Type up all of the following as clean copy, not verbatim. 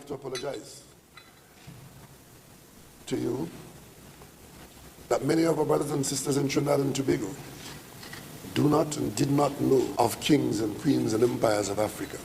To apologize to you that many of our brothers and sisters in Trinidad and Tobago do not and did not know of kings and queens and empires of Africa.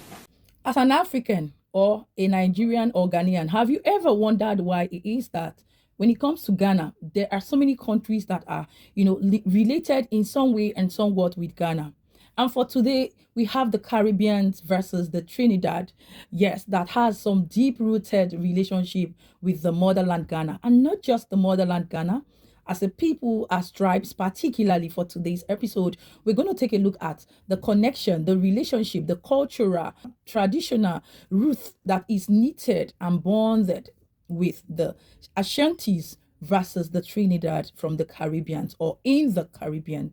As an African or a Nigerian or Ghanaian, have you ever wondered why it is that when it comes to Ghana, there are so many countries that are, related in some way and somewhat with Ghana? And for today, we have the Caribbeans versus the Trinidad, yes, that has some deep-rooted relationship with the motherland Ghana. And not just the motherland Ghana, as a people, as tribes, particularly for today's episode, we're going to take a look at the connection, the relationship, the cultural, traditional roots that is knitted and bonded with the Ashantis versus the Trinidad from the Caribbeans or in the Caribbean.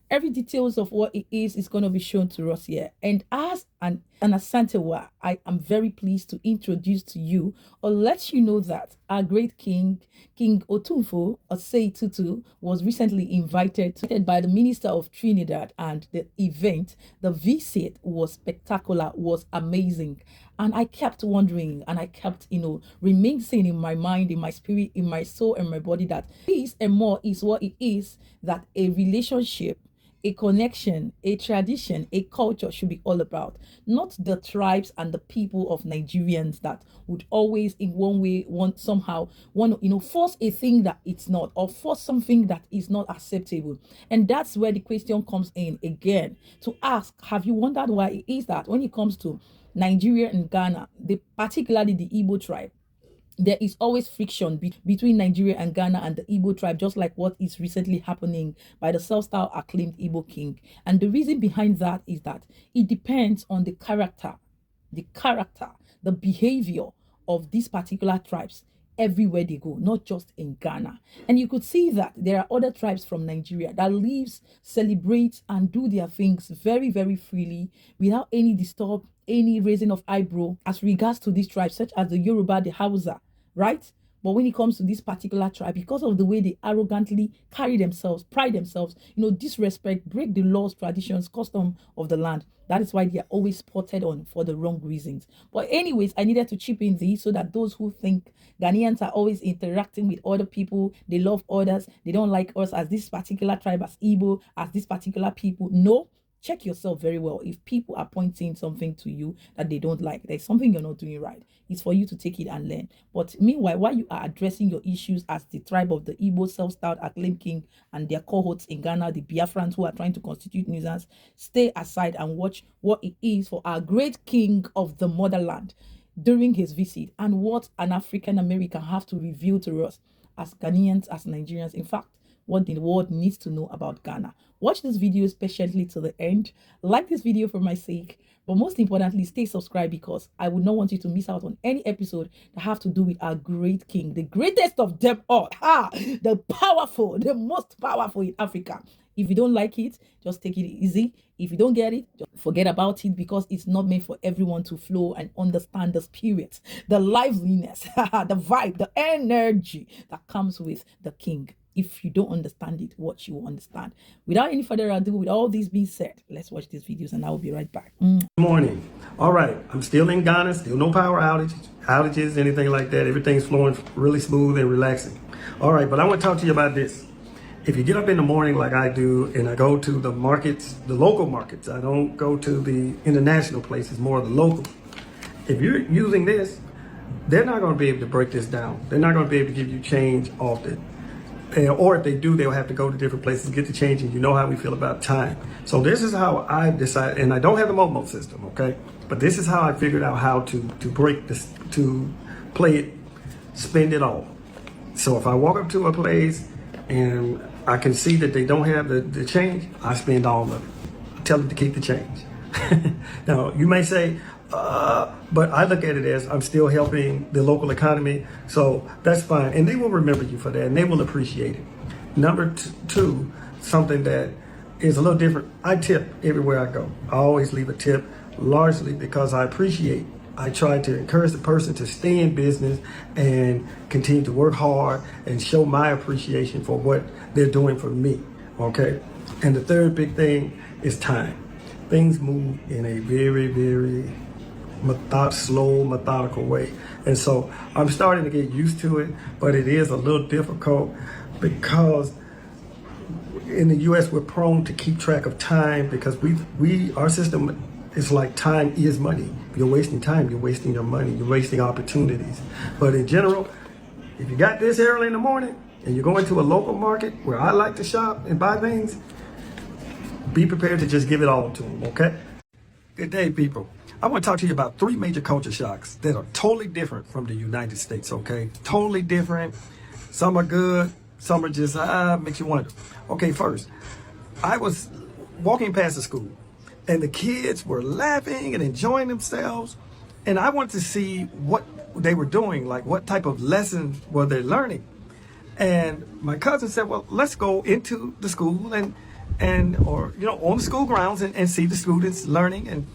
Every details of what it is going to be shown to us here. And as an Ashanti, I am very pleased to introduce to you or let you know that our great king, King Otumfo Osei Tutu, was recently invited by the Minister of Trinidad, and the event, the visit was spectacular, was amazing. And I kept wondering, and I kept, remaining in my mind, in my spirit, in my soul, and my body that this and more is what it is that a relationship, a connection, a tradition, a culture should be all about. Not the tribes and the people of Nigerians that would always in one way want to force a thing that it's not, or force something that is not acceptable. And that's where the question comes in again to ask, have you wondered why it is that when it comes to Nigeria and Ghana, particularly the Igbo tribe, there is always friction between Nigeria and Ghana and the Igbo tribe, just like what is recently happening by the self-styled acclaimed Igbo king. And the reason behind that is that it depends on the character, the behavior of these particular tribes everywhere they go, not just in Ghana. And you could see that there are other tribes from Nigeria that lives, celebrate, and do their things very, very freely without any disturb, any raising of eyebrow as regards to these tribes, such as the Yoruba, the Hausa, right? But when it comes to this particular tribe, because of the way they arrogantly carry themselves, pride themselves, disrespect, break the laws, traditions, custom of the land, that is why they are always spotted on for the wrong reasons. But anyways, I needed to chip in this so that those who think Ghanaians are always interacting with other people, they love others, they don't like us as this particular tribe, as Igbo, as this particular people. No. Check yourself very well. If people are pointing something to you that they don't like, there's something you're not doing right. It's for you to take it and learn. But meanwhile, while you are addressing your issues as the tribe of the Igbo self-styled acclaimed king and their cohorts in Ghana, the Biafrans who are trying to constitute nuisance, stay aside and watch what it is for our great king of the motherland during his visit and what an African American have to reveal to us as Ghanaians, as Nigerians. In fact, what the world needs to know about Ghana. Watch this video especially to the end. Like this video for my sake, but most importantly, stay subscribed because I would not want you to miss out on any episode that have to do with our great king, the greatest of them all, the powerful, the most powerful in Africa. If you don't like it, just take it easy. If you don't get it, just forget about it because it's not meant for everyone to flow and understand the spirit, the liveliness, the vibe, the energy that comes with the king. If you don't understand it, what you will understand. Without any further ado, with all this being said, let's watch these videos and I will be right back. Good morning. All right, I'm still in Ghana, still no power outages, anything like that. Everything's flowing really smooth and relaxing. All right, but I want to talk to you about this. If you get up in the morning like I do, and I go to the markets, the local markets, I don't go to the international places, more the local. If you're using this, they're not going to be able to break this down. They're not going to be able to give you change off it. Or if they do, they'll have to go to different places to get the change, and you know how we feel about time. So this is how I decided, and I don't have the Momo system, okay? But this is how I figured out how to break this, to play it, spend it all. So if I walk up to a place and I can see that they don't have the change, I spend all of it. Tell them to keep the change. Now, you may say, but I look at it as I'm still helping the local economy, so that's fine. And they will remember you for that, and they will appreciate it. Number two, something that is a little different. I tip everywhere I go. I always leave a tip, largely because I appreciate I try to encourage the person to stay in business and continue to work hard and show my appreciation for what they're doing for me, okay? And the third big thing is time. Things move in a very, very slow, methodical way. And so I'm starting to get used to it, but it is a little difficult because in the U.S. we're prone to keep track of time because our system is like time is money. You're wasting time, you're wasting your money, you're wasting opportunities. But in general, if you got this early in the morning and you're going to a local market where I like to shop and buy things, be prepared to just give it all to them, okay? Good day, people. I want to talk to you about 3 major culture shocks that are totally different from the United States, okay? Totally different. Some are good, some are just, makes you wonder. Okay, first, I was walking past the school and the kids were laughing and enjoying themselves. And I wanted to see what they were doing, like what type of lessons were they learning. And my cousin said, well, let's go into the school or on the school grounds and see the students learning.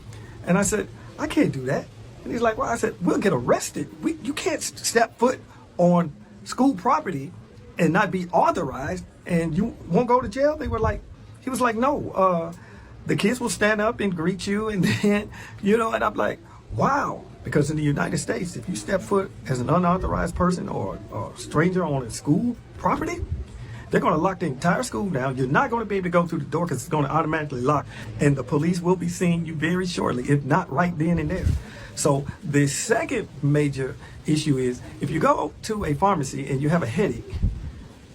And I said, I can't do that. And he's like, well, I said, we'll get arrested. You can't step foot on school property and not be authorized and you won't go to jail. He was like, no, the kids will stand up and greet you. And then, and I'm like, wow. Because in the United States, if you step foot as an unauthorized person or a stranger on a school property, they're going to lock the entire school down. You're not going to be able to go through the door because it's going to automatically lock. And the police will be seeing you very shortly, if not right then and there. So the second major issue is if you go to a pharmacy and you have a headache,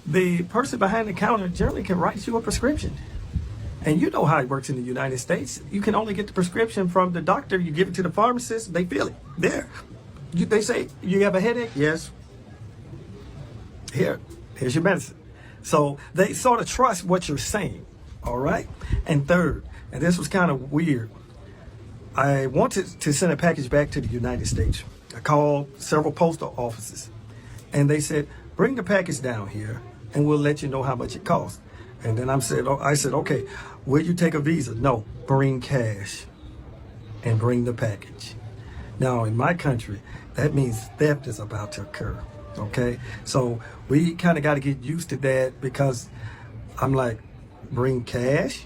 the person behind the counter generally can write you a prescription. And you know how it works in the United States. You can only get the prescription from the doctor. You give it to the pharmacist, they fill it. There. They say, you have a headache? Yes. Here's your medicine. So they sort of trust what you're saying, all right? And third, and this was kind of weird, I wanted to send a package back to the United States. I called several postal offices, and they said, bring the package down here, and we'll let you know how much it costs. And then I said, okay, will you take a Visa? No, bring cash and bring the package. Now, in my country, that means theft is about to occur, okay? So we kind of got to get used to that because I'm like, bring cash?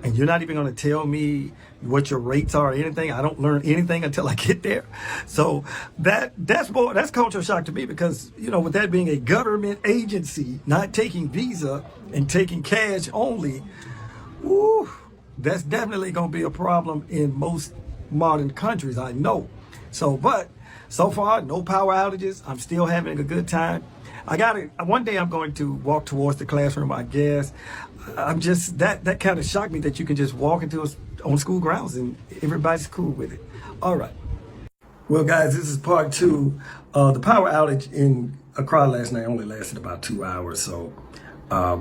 And you're not even going to tell me what your rates are or anything. I don't learn anything until I get there. So that's culture shock to me because, with that being a government agency, not taking Visa and taking cash only, woo, that's definitely going to be a problem in most modern countries, I know. But so far, no power outages. I'm still having a good time. One day I'm going to walk towards the classroom, I guess. I'm just, that kind of shocked me that you can just walk on school grounds and everybody's cool with it. All right. Well, guys, this is part 2. The power outage in Accra last night only lasted about 2 hours. So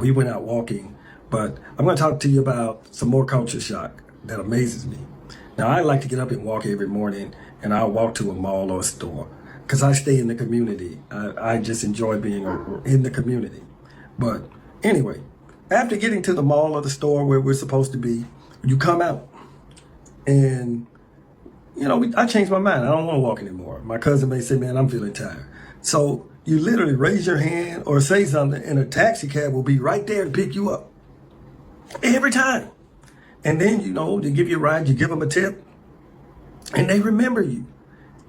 we went out walking, but I'm going to talk to you about some more culture shock that amazes me. Now, I like to get up and walk every morning, and I'll walk to a mall or a store because I stay in the community. I just enjoy being in the community. But anyway, after getting to the mall or the store where we're supposed to be, you come out and, I changed my mind. I don't want to walk anymore. My cousin may say, man, I'm feeling tired. So you literally raise your hand or say something and a taxi cab will be right there to pick you up every time. And then, they give you a ride, you give them a tip and they remember you.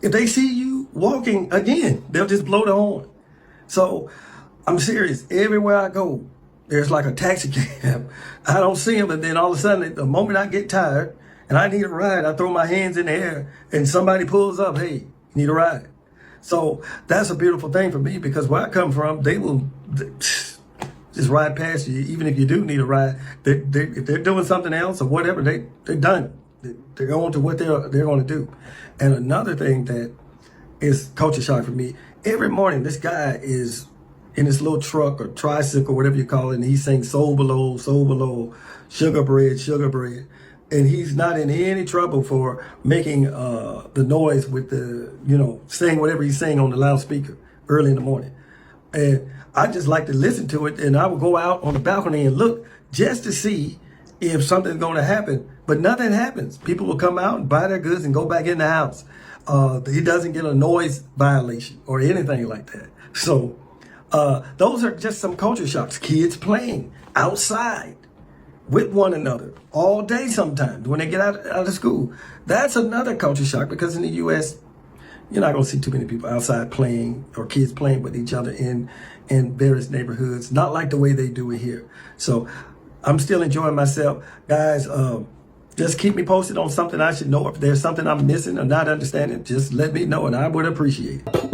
If they see you walking again, they'll just blow the horn. So I'm serious. Everywhere I go, there's like a taxi cab. I don't see them, and then all of a sudden, the moment I get tired and I need a ride, I throw my hands in the air and somebody pulls up, hey, need a ride. So that's a beautiful thing for me because where I come from, they will just ride past you, even if you do need a ride. If they're doing something else or whatever, they're done. They're going to what they're going to do. And another thing that is culture shock for me, every morning this guy is in his little truck or tricycle, whatever you call it, and he sings soul below, sugar bread. And he's not in any trouble for making the noise with saying whatever he's saying on the loudspeaker early in the morning. And I just like to listen to it, and I will go out on the balcony and look just to see if something's going to happen. But nothing happens. People will come out and buy their goods and go back in the house. He doesn't get a noise violation or anything like that. So those are just some culture shocks. Kids playing outside with one another all day sometimes when they get out of school. That's another culture shock, because in the U.S., you're not going to see too many people outside playing, or kids playing with each other in various neighborhoods, not like the way they do it here. So I'm still enjoying myself. Guys, just keep me posted on something I should know. If there's something I'm missing or not understanding, just let me know, and I would appreciate it.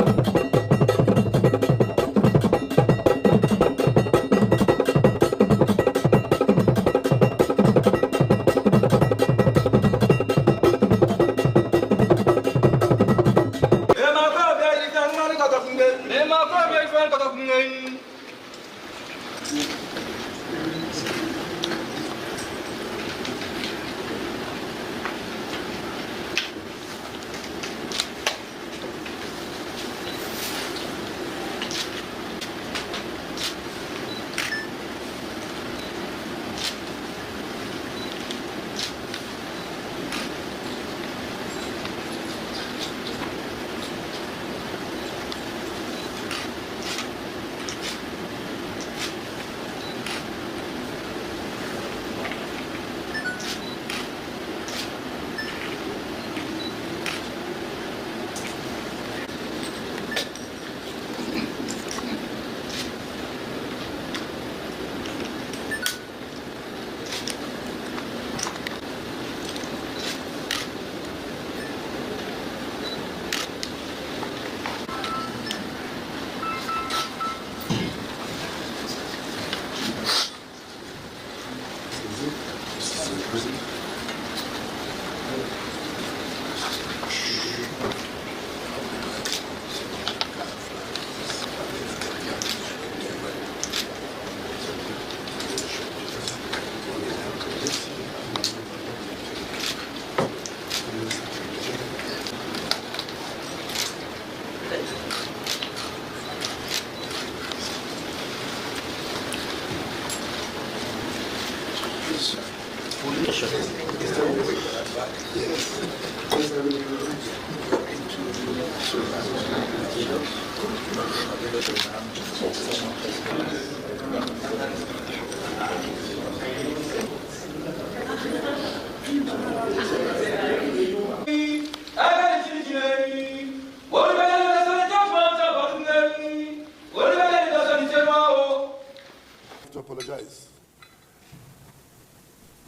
To apologize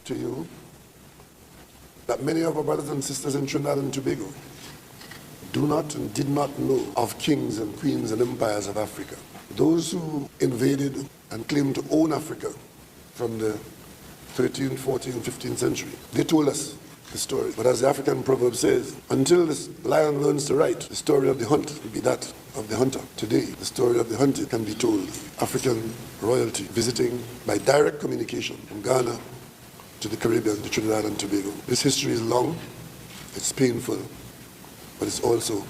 to you that many of our brothers and sisters in Trinidad and Tobago do not and did not know of kings and queens and empires of Africa. Those who invaded and claimed to own Africa from the 13th, 14th, 15th century, they told us the story. But as the African proverb says, until this lion learns to write, the story of the hunt will be that of the hunter. Today, the story of the hunted can be told. African royalty visiting by direct communication from Ghana to the Caribbean, to Trinidad and Tobago. This history is long, it's painful, but it's also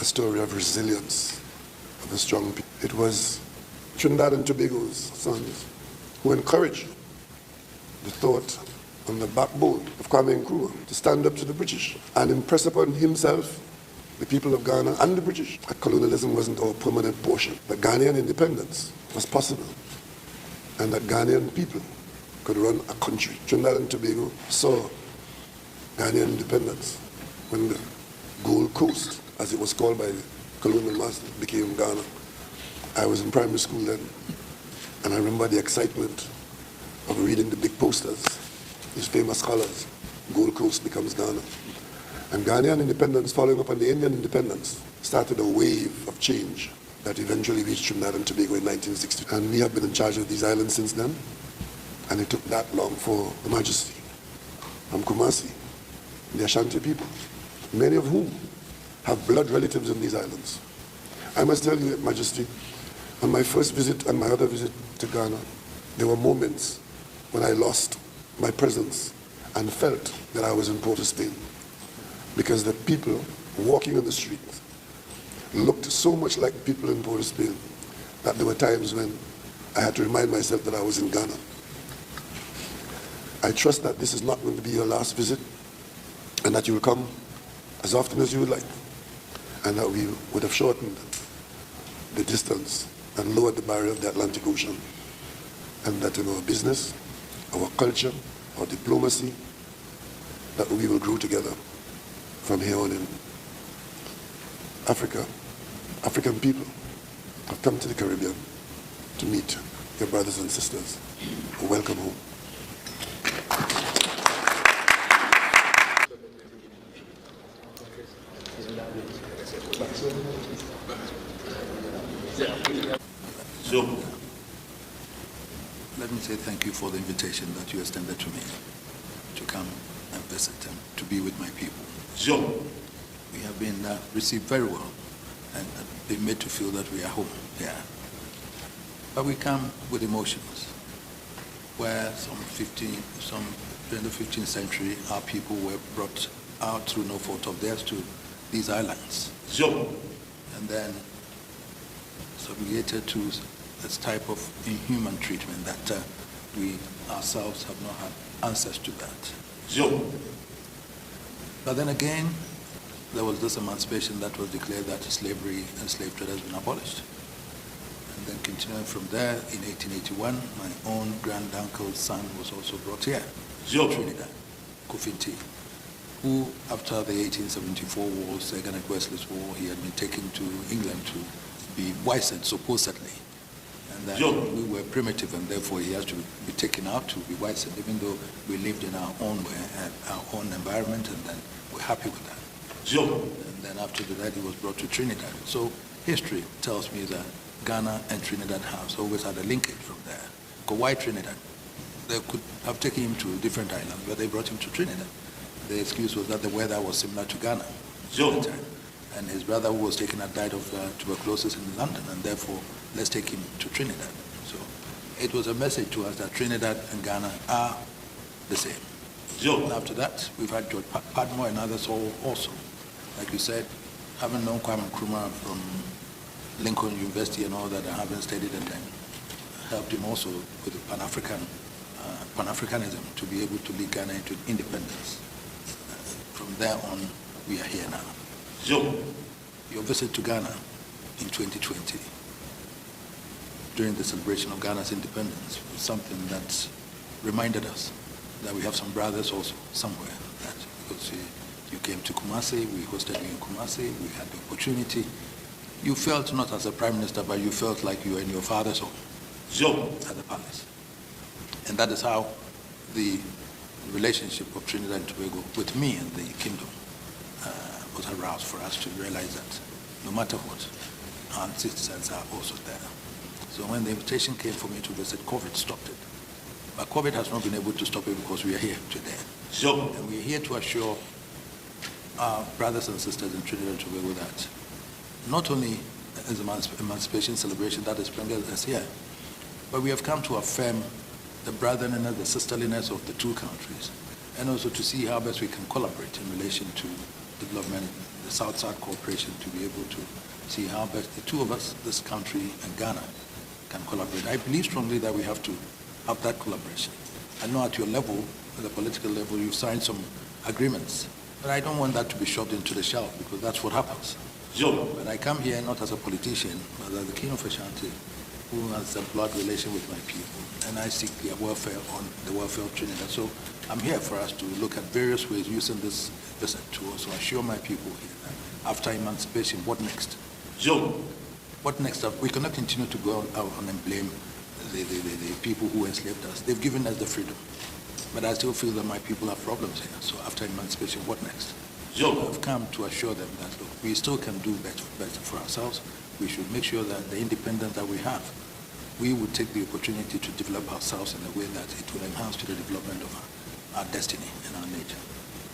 a story of resilience of a strong people. It was Trinidad and Tobago's sons who encouraged the thought and the backbone of Kwame Nkrumah to stand up to the British and impress upon himself, the people of Ghana and the British, that colonialism wasn't our permanent portion, that Ghanaian independence was possible, and that Ghanaian people could run a country. Trinidad and Tobago saw Ghanaian independence when the Gold Coast, as it was called by the colonial master, became Ghana. I was in primary school then, and I remember the excitement of reading the big posters, these famous colors. Gold Coast becomes Ghana. And Ghanaian independence, following up on the Indian independence, started a wave of change that eventually reached Trinidad and Tobago in 1960. And we have been in charge of these islands since then. And it took that long for Her Majesty from Kumasi, the Ashanti people, many of whom have blood relatives in these islands. I must tell you, Your Majesty, on my first visit and my other visit to Ghana, there were moments when I lost my presence and felt that I was in Port of Spain, because the people walking on the streets looked so much like people in Port of Spain that there were times when I had to remind myself that I was in Ghana. I trust that this is not going to be your last visit and that you will come as often as you would like. and that we would have shortened the distance and lowered the barrier of the Atlantic Ocean, and that in our business, our culture, our diplomacy, that we will grow together from here on in. African people have come to the Caribbean to meet your brothers and sisters. Welcome home. So, let me say thank you for the invitation that you extended to me to come and visit and to be with my people. So, we have been received very well and been made to feel that we are home here. But we come with emotions, where during the 15th century, our people were brought out through no fault of theirs to these islands. So, and then subjugated to this type of inhuman treatment that we ourselves have not had answers to that. So, but then again, there was this emancipation that was declared that slavery and slave trade has been abolished. And then continuing from there, in 1881, my own grand-uncle's son was also brought here, Trinidad, Kofinti, who, after the 1874 war, Second and Wesleys War, he had been taken to England to be wizened, supposedly. And that we were primitive, and therefore he has to be taken out to be wizened, even though we lived in our own way, our own environment, and then we're happy with that. And then after that, he was brought to Trinidad. So history tells me that Ghana and Trinidad have always had a linkage from there. Because why Trinidad? They could have taken him to a different island, but they brought him to Trinidad. The excuse was that the weather was similar to Ghana at the time. And his brother who was taken had died of tuberculosis in London, and therefore let's take him to Trinidad. So it was a message to us that Trinidad and Ghana are the same. And after that, we've had George Padmore and others also. Like you said, having known Kwame Nkrumah from Lincoln University and all that, I haven't studied, and then helped him also with the Pan-Africanism to be able to lead Ghana into independence. From there on, we are here now. Your visit to Ghana in 2020, during the celebration of Ghana's independence, was something that reminded us that we have some brothers also somewhere. Because you came to Kumasi, we hosted you in Kumasi, we had the opportunity. You felt not as a prime minister, but you felt like you were in your father's home at the palace. And that is how the relationship of Trinidad and Tobago with me and the kingdom was aroused for us to realize that no matter what, our citizens are also there. So when the invitation came for me to visit, COVID stopped it. But COVID has not been able to stop it because we are here today. And we are here to assure our brothers and sisters in Trinidad and Tobago that not only is the emancipation celebration that is bringing us here, but we have come to affirm the brotherliness, the sisterliness of the two countries, and also to see how best we can collaborate in relation to development, the South-South cooperation, to be able to see how best the two of us, this country and Ghana, can collaborate. I believe strongly that we have to have that collaboration. I know at your level, at the political level, you've signed some agreements, but I don't want that to be shoved into the shelf, because that's what happens. But I come here not as a politician, but as the King of Ashanti, who has a blood relation with my people, and I seek their welfare on the welfare of Trinidad. So I'm here for us to look at various ways using this visit to also assure my people here that after emancipation, what next? What next? We cannot continue to go out and blame the people who enslaved us. They've given us the freedom. But I still feel that my people have problems here. So after emancipation, what next? I've come to assure them that, look, we still can do better for ourselves. We should make sure that the independence that we have, we would take the opportunity to develop ourselves in a way that it will enhance to the development of our destiny and our nature.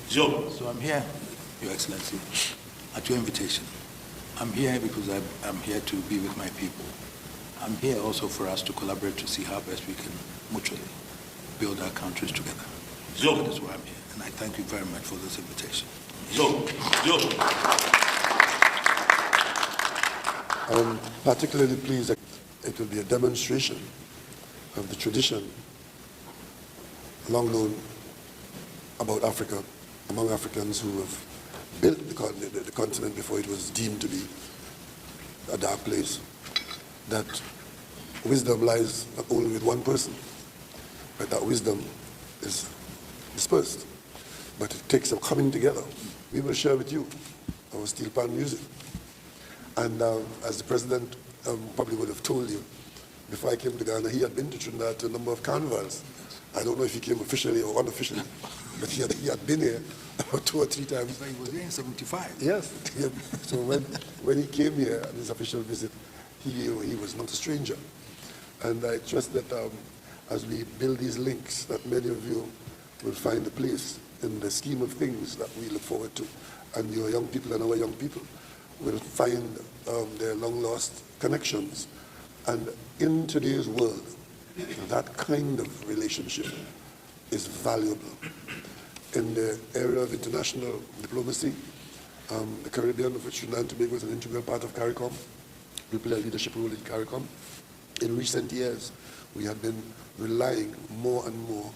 So I'm here, Your Excellency, at your invitation. I'm here because I'm here to be with my people. I'm here also for us to collaborate to see how best we can mutually build our countries together. That is why I'm here, and I thank you very much for this invitation. I'm particularly pleased that it will be a demonstration of the tradition long known about Africa, among Africans who have built the continent before it was deemed to be a dark place, that wisdom lies not only with one person, but that wisdom is dispersed. But it takes a coming together. We will share with you our steel pan music. And as the president probably would have told you, before I came to Ghana, he had been to Trinidad to a number of carnivals. I don't know if he came officially or unofficially, but he had been here about 2 or 3 times. He was here in 75. Yes. So when he came here on his official visit, he was not a stranger. And I trust that as we build these links, that many of you will find a place in the scheme of things that we look forward to. And your young people and our young people will find their long-lost connections. And in today's world, that kind of relationship is valuable. In the area of international diplomacy, the Caribbean, of which Trinidad and Tobago is an integral part of CARICOM, we play a leadership role in CARICOM. In recent years, we have been relying more and more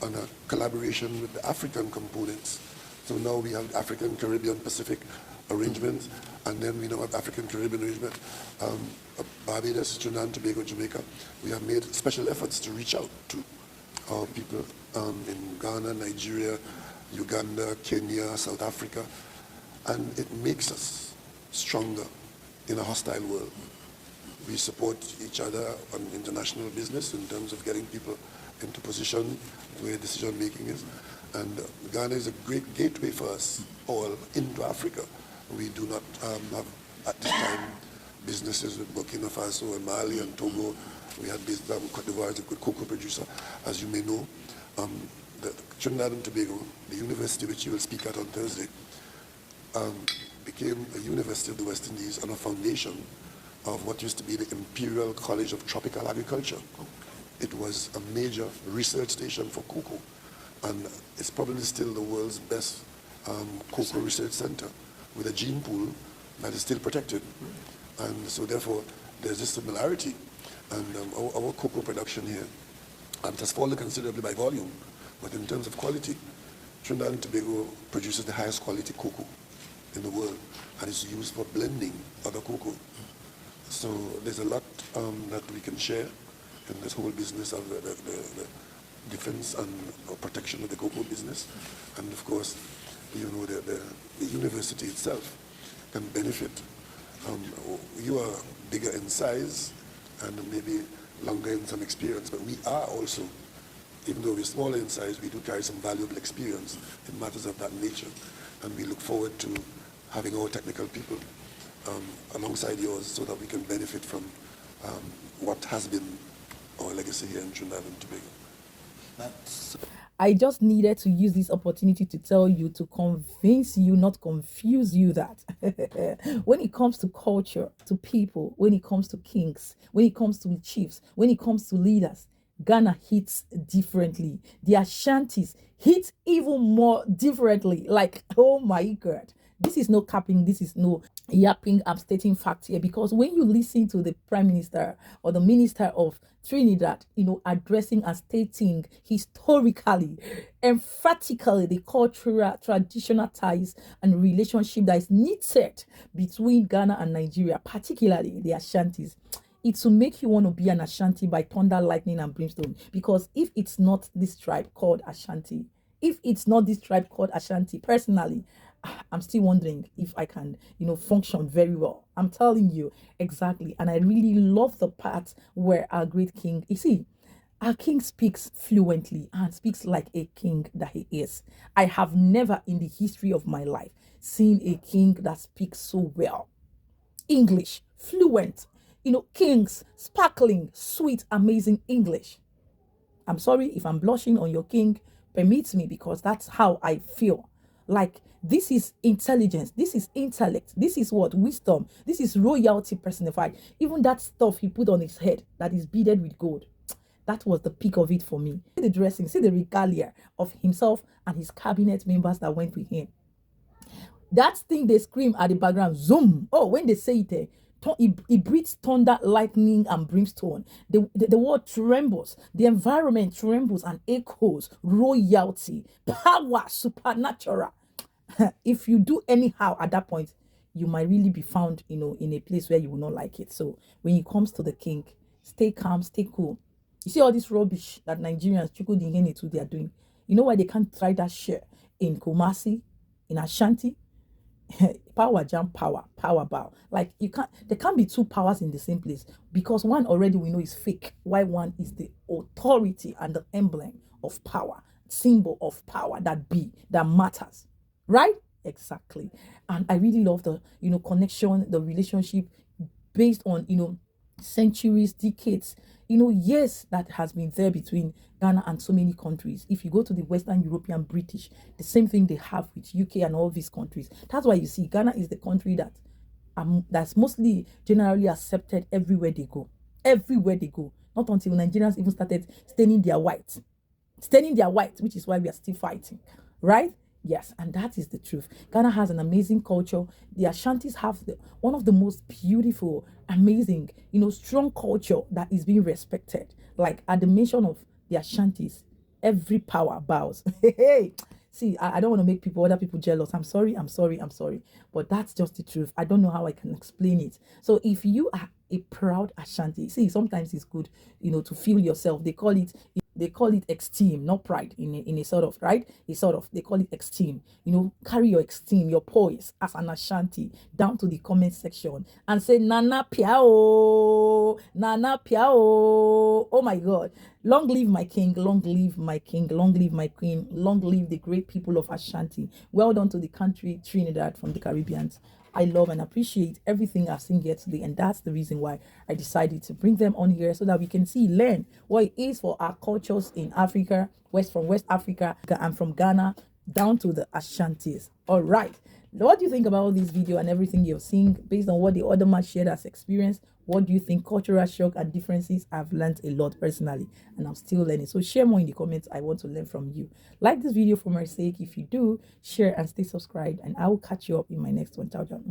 on a collaboration with the African components. So now we have African, Caribbean, Pacific arrangements, and then we now have African Caribbean arrangement. Barbados, Trinidad and Tobago, Jamaica. We have made special efforts to reach out to our people in Ghana, Nigeria, Uganda, Kenya, South Africa, and it makes us stronger in a hostile world. We support each other on international business in terms of getting people into position where decision making is. And Ghana is a great gateway for us all into Africa. We do not have at this time businesses with Burkina Faso and Mali and Togo. We had Cote d'Ivoire as a good cocoa producer. As you may know, the Trinidad and Tobago, the university which you will speak at on Thursday, became a University of the West Indies on a foundation of what used to be the Imperial College of Tropical Agriculture. It was a major research station for cocoa, and it's probably still the world's best cocoa research center with a gene pool that is still protected. And so therefore, there's this similarity. And our cocoa production here has fallen considerably by volume, but in terms of quality, Trinidad and Tobago produces the highest quality cocoa in the world, and it's used for blending other cocoa. So there's a lot that we can share in this whole business of the defense and protection of the cocoa business. And of course, you know, the university itself can benefit. You are bigger in size and maybe longer in some experience, but we are also, even though we're smaller in size, we do carry some valuable experience in matters of that nature. And we look forward to having our technical people alongside yours so that we can benefit from what has been our legacy here in Trinidad and Tobago. I just needed to use this opportunity to tell you, to convince you, not confuse you, that when it comes to culture, to people, when it comes to kings, when it comes to chiefs, when it comes to leaders, Ghana hits differently. The Ashantis hit even more differently. Like, oh my God. This is no capping, this is no yapping. I'm stating fact here, because when you listen to the Prime Minister or the Minister of Trinidad, you know, addressing and stating historically, emphatically, the cultural, traditional ties and relationship that is knitted between Ghana and Nigeria, particularly the Ashantis, it will make you want to be an Ashanti by thunder, lightning, and brimstone. Because if it's not this tribe called Ashanti, personally, I'm still wondering if I can, you know, function very well. I'm telling you exactly. And I really love the part where our great king, you see, our king speaks fluently and speaks like a king that he is. I have never in the history of my life seen a king that speaks so well. English, fluent, you know, kings, sparkling, sweet, amazing English. I'm sorry if I'm blushing on your king. Permit me, because that's how I feel. Like, this is intelligence, this is intellect, this is what? Wisdom, this is royalty personified. Even that stuff he put on his head that is beaded with gold, that was the peak of it for me. See the dressing, see the regalia of himself and his cabinet members that went with him. That thing they scream at the background, zoom. Oh, when they say it, it breathes thunder, lightning, and brimstone. The word trembles. The environment trembles and echoes. Royalty, power, supernatural. if you do anyhow at that point, you might really be found, in a place where you will not like it. So when it comes to the king, stay calm, stay cool. You see all this rubbish that Nigerians, they are doing. You know why they can't try that shit in Kumasi, in Ashanti? Power jam, power bow. Like there can't be two powers in the same place, because one already we know is fake, while one is the authority and the emblem of power, symbol of power that matters, right? Exactly. And I really love the connection, the relationship based on centuries, decades, years that has been there between Ghana and so many countries. If you go to the Western European British, the same thing they have with UK and all these countries. That's why you see Ghana is the country that's mostly generally accepted everywhere they go. Everywhere they go. Not until Nigerians even started staining their white, which is why we are still fighting, right? Yes, and that is the truth. Ghana has an amazing culture. The Ashantis have one of the most beautiful, amazing, strong culture that is being respected. Like at the mention of the Ashantis, every power bows. Hey, see, I don't want to make other people jealous. I'm sorry. But that's just the truth. I don't know how I can explain it. So if you are a proud Ashanti, see, sometimes it's good, to feel yourself. They call it esteem, not pride, in a sort of, right? They call it esteem. Carry your esteem, your poise as an Ashanti down to the comment section and say, Nana Piao, Nana Piao. Oh my God. Long live my king, long live my king, long live my queen, long live the great people of Ashanti. Well done to the country, Trinidad from the Caribbeans. I love and appreciate everything I've seen here today, and that's the reason why I decided to bring them on here so that we can learn what it is for our cultures in Africa, from West Africa, and from Ghana down to the Ashantis. All right. What do you think about all this video and everything you're seeing based on what the other man shared as experience? What do you think? Cultural shock and differences? I've learned a lot personally, and I'm still learning. So share more in the comments. I want to learn from you. Like this video for my sake. If you do, share and stay subscribed, and I will catch you up in my next one. Ciao, ciao.